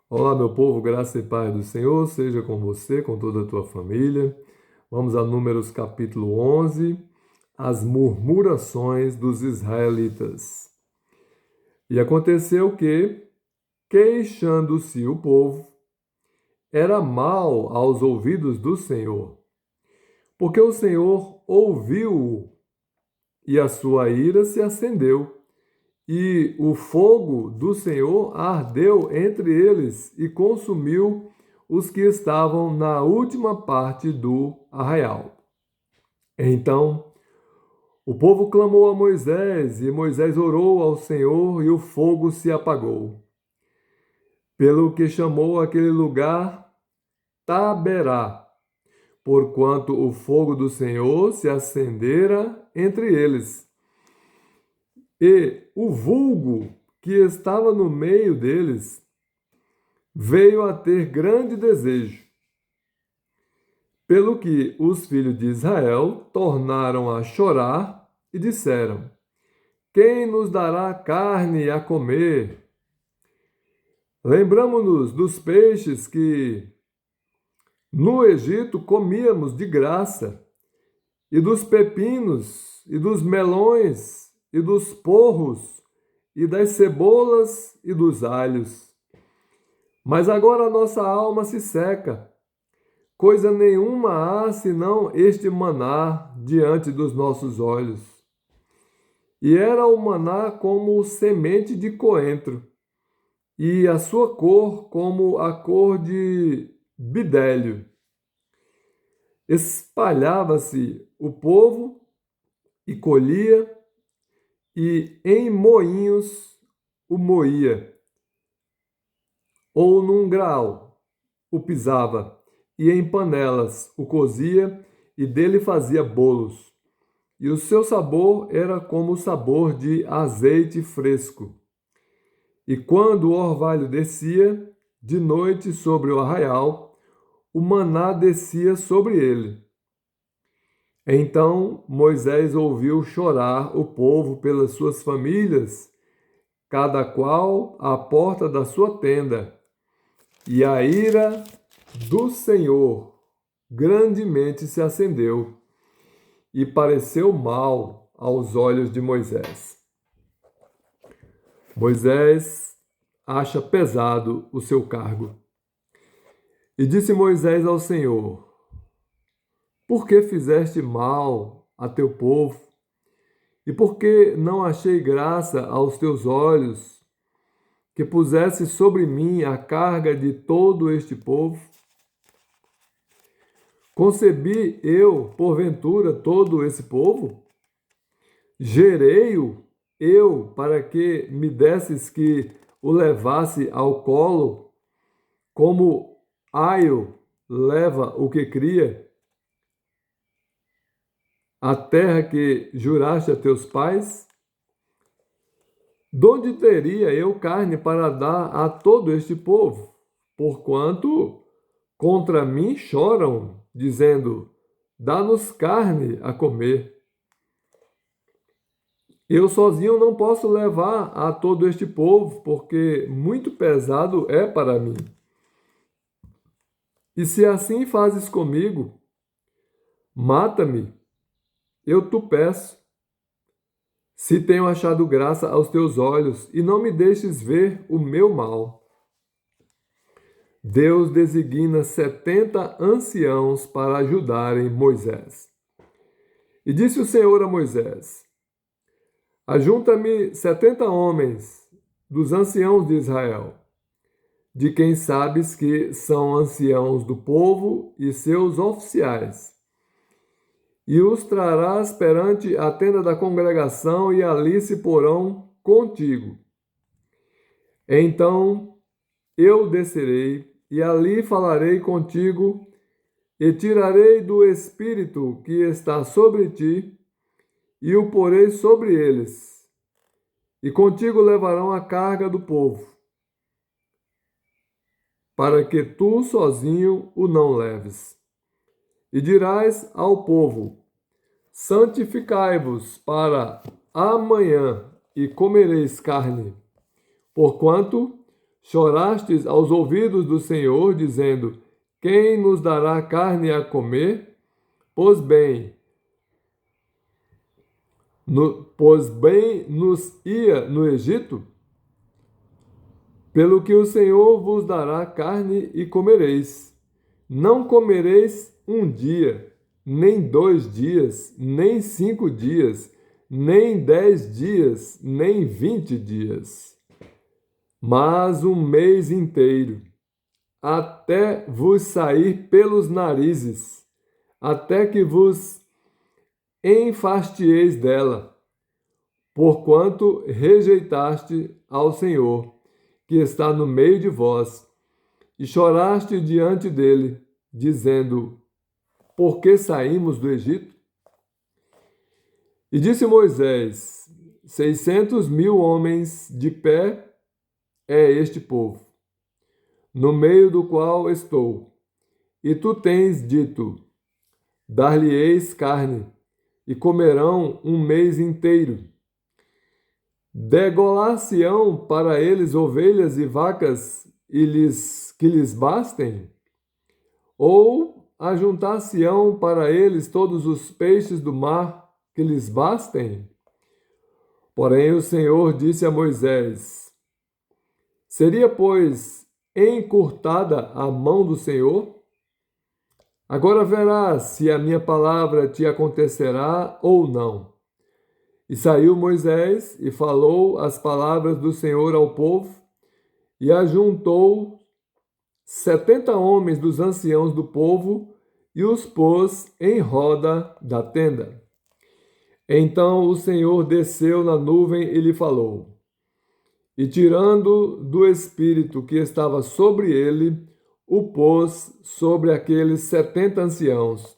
Olá, meu povo, graça e paz do Senhor seja com você, com toda a tua família. Vamos a Números capítulo 11, as murmurações dos israelitas. E aconteceu que, queixando-se o povo, era mal aos ouvidos do Senhor, porque o Senhor ouviu-o e a sua ira se acendeu. E o fogo do Senhor ardeu entre eles e consumiu os que estavam na última parte do arraial. Então o povo clamou a Moisés, e Moisés orou ao Senhor, e o fogo se apagou. Pelo que chamou aquele lugar Taberá, porquanto o fogo do Senhor se acendera entre eles. E o vulgo que estava no meio deles veio a ter grande desejo. Pelo que os filhos de Israel tornaram a chorar e disseram: Quem nos dará carne a comer? Lembramo-nos dos peixes que no Egito comíamos de graça, e dos pepinos, e dos melões, e dos porros, e das cebolas e dos alhos. Mas agora a nossa alma se seca. Coisa nenhuma há senão este maná diante dos nossos olhos. E era o maná como semente de coentro, e a sua cor como a cor de bidélio. Espalhava-se o povo e colhia, e em moinhos o moía, ou num grau o pisava, e em panelas o cozia, e dele fazia bolos. E o seu sabor era como o sabor de azeite fresco. E quando o orvalho descia, de noite sobre o arraial, o maná descia sobre ele. Então Moisés ouviu chorar o povo pelas suas famílias, cada qual à porta da sua tenda. E a ira do Senhor grandemente se acendeu e pareceu mal aos olhos de Moisés. Moisés acha pesado o seu cargo. E disse Moisés ao Senhor: Por que fizeste mal a teu povo? E por que não achei graça aos teus olhos, que pusesse sobre mim a carga de todo este povo? Concebi eu, porventura, todo esse povo? Gerei-o eu para que me desses que o levasse ao colo, como aio leva o que cria? A terra que juraste a teus pais? Donde teria eu carne para dar a todo este povo? Porquanto contra mim choram, dizendo: Dá-nos carne a comer. Eu sozinho não posso levar a todo este povo, porque muito pesado é para mim. E se assim fazes comigo, mata-me, eu te peço. Se tenho achado graça aos teus olhos, e não me deixes ver o meu mal. Deus designa 70 anciãos para ajudarem Moisés. E disse o Senhor a Moisés: Ajunta-me 70 homens dos anciãos de Israel, de quem sabes que são anciãos do povo e seus oficiais. E os trarás perante a tenda da congregação, e ali se porão contigo. Então eu descerei, e ali falarei contigo, e tirarei do Espírito que está sobre ti, e o porei sobre eles. E contigo levarão a carga do povo, para que tu sozinho o não leves. E dirás ao povo: Santificai-vos para amanhã, e comereis carne, porquanto Chorastes aos ouvidos do Senhor, dizendo: Quem nos dará carne a comer? Pois bem, pois bem nos ia no Egito, pelo que o Senhor vos dará carne e comereis. Não comereis um dia, nem 2 dias, nem 5 dias, nem 10 dias, nem 20 dias, mas um mês inteiro, até vos sair pelos narizes, até que vos enfastieis dela, porquanto rejeitaste ao Senhor, que está no meio de vós, e choraste diante dele, dizendo: Por que saímos do Egito? E disse Moisés: 600.000 homens de pé é este povo, no meio do qual estou. E tu tens dito: Dar-lhe-eis carne, e comerão um mês inteiro. Degolar-se-ão para eles ovelhas e vacas que lhes bastem? Ou ajuntar-se-ão para eles todos os peixes do mar que lhes bastem? Porém o Senhor disse a Moisés: Seria, pois, encurtada a mão do Senhor? Agora verás se a minha palavra te acontecerá ou não. E saiu Moisés e falou as palavras do Senhor ao povo, e ajuntou 70 homens dos anciãos do povo e os pôs em roda da tenda. Então o Senhor desceu na nuvem e lhe falou. E tirando do espírito que estava sobre ele, o pôs sobre aqueles 70 anciãos.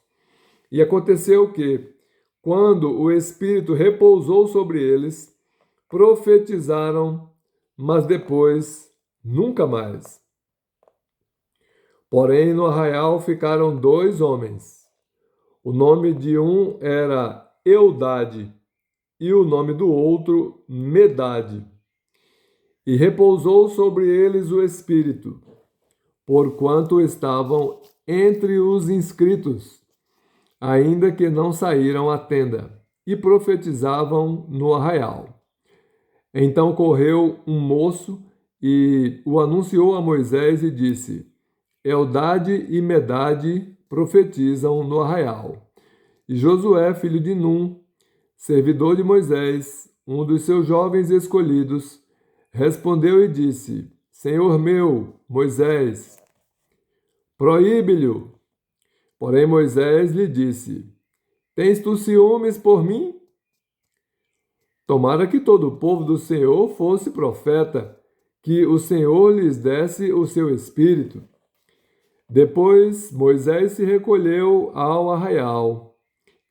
E aconteceu que, quando o espírito repousou sobre eles, profetizaram, mas depois nunca mais. Porém, no arraial ficaram 2 homens. O nome de um era Eudade e o nome do outro Medade. E repousou sobre eles o espírito, porquanto estavam entre os inscritos, ainda que não saíram à tenda, e profetizavam no arraial. Então correu um moço e o anunciou a Moisés e disse: Eldade e Medade profetizam no arraial. E Josué, filho de Num, servidor de Moisés, um dos seus jovens escolhidos, respondeu e disse: Senhor meu, Moisés, proíbe-lhe. Porém Moisés lhe disse: Tens tu ciúmes por mim? Tomara que todo o povo do Senhor fosse profeta, que o Senhor lhes desse o seu espírito. Depois Moisés se recolheu ao arraial,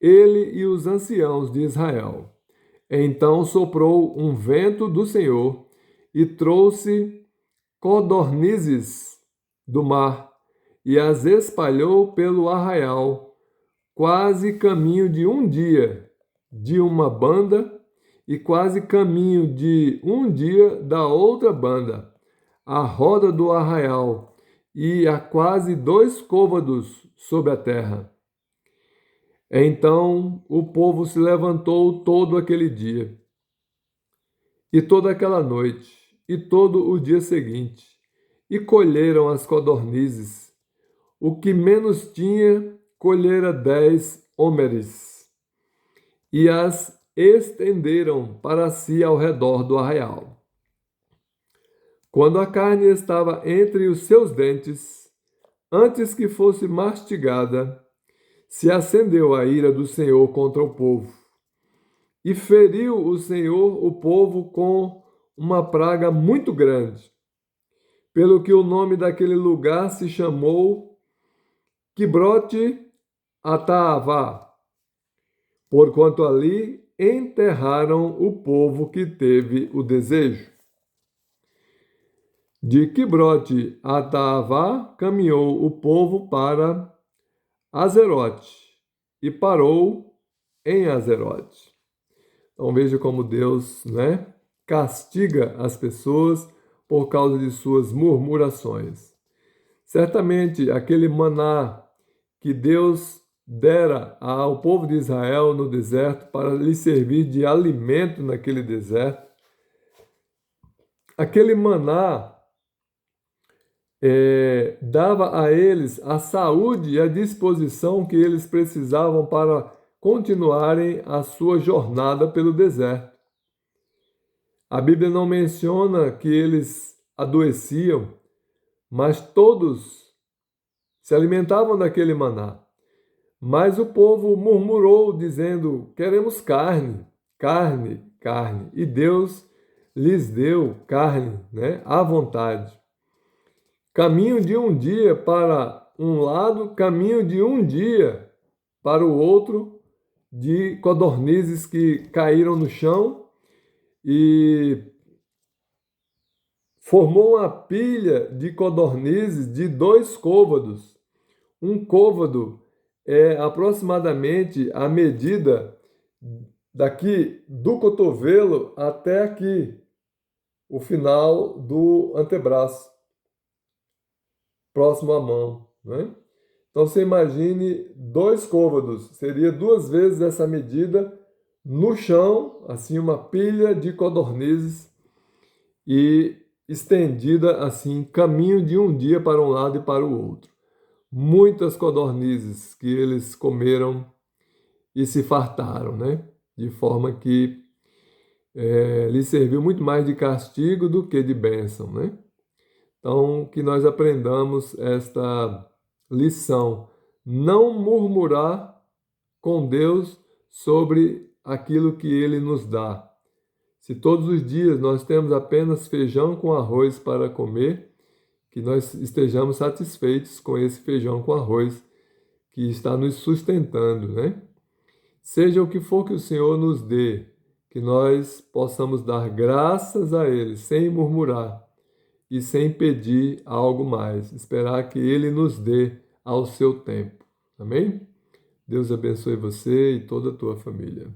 ele e os anciãos de Israel. Então soprou um vento do Senhor e trouxe codornizes do mar e as espalhou pelo arraial, quase caminho de um dia de uma banda e quase caminho de um dia da outra banda, à roda do arraial, e a quase 2 côvados sobre a terra. Então o povo se levantou todo aquele dia, e toda aquela noite, e todo o dia seguinte, e colheram as codornizes. O que menos tinha, colhera 10 homeres, e as estenderam para si ao redor do arraial. Quando a carne estava entre os seus dentes, antes que fosse mastigada, se acendeu a ira do Senhor contra o povo. E feriu o Senhor o povo com uma praga muito grande, pelo que o nome daquele lugar se chamou Quibrote Ataavá, porquanto ali enterraram o povo que teve o desejo. De Quibrote Ataavá caminhou o povo para Azerote e parou em Azerote. Então veja como Deus, castiga as pessoas por causa de suas murmurações. Certamente aquele maná que Deus dera ao povo de Israel no deserto para lhe servir de alimento naquele deserto, aquele maná dava a eles a saúde e a disposição que eles precisavam para continuarem a sua jornada pelo deserto. A Bíblia não menciona que eles adoeciam, mas todos se alimentavam daquele maná. Mas o povo murmurou, dizendo: queremos carne, carne, carne. E Deus lhes deu carne, à vontade. Caminho de um dia para um lado, caminho de um dia para o outro, de codornizes que caíram no chão e formou uma pilha de codornizes de 2 côvados. Um côvado é aproximadamente a medida daqui do cotovelo até aqui, o final do antebraço, próximo à mão, né? Então você imagine 2 côvados, seria 2 vezes essa medida no chão, assim uma pilha de codornizes e estendida assim, caminho de um dia para um lado e para o outro. Muitas codornizes que eles comeram e se fartaram, né? De forma que lhes serviu muito mais de castigo do que de bênção, né? Então, que nós aprendamos esta lição: não murmurar com Deus sobre aquilo que Ele nos dá. Se todos os dias nós temos apenas feijão com arroz para comer, que nós estejamos satisfeitos com esse feijão com arroz que está nos sustentando, né? Seja o que for que o Senhor nos dê, que nós possamos dar graças a Ele sem murmurar e sem pedir algo mais, esperar que Ele nos dê ao seu tempo. Amém? Deus abençoe você e toda a tua família.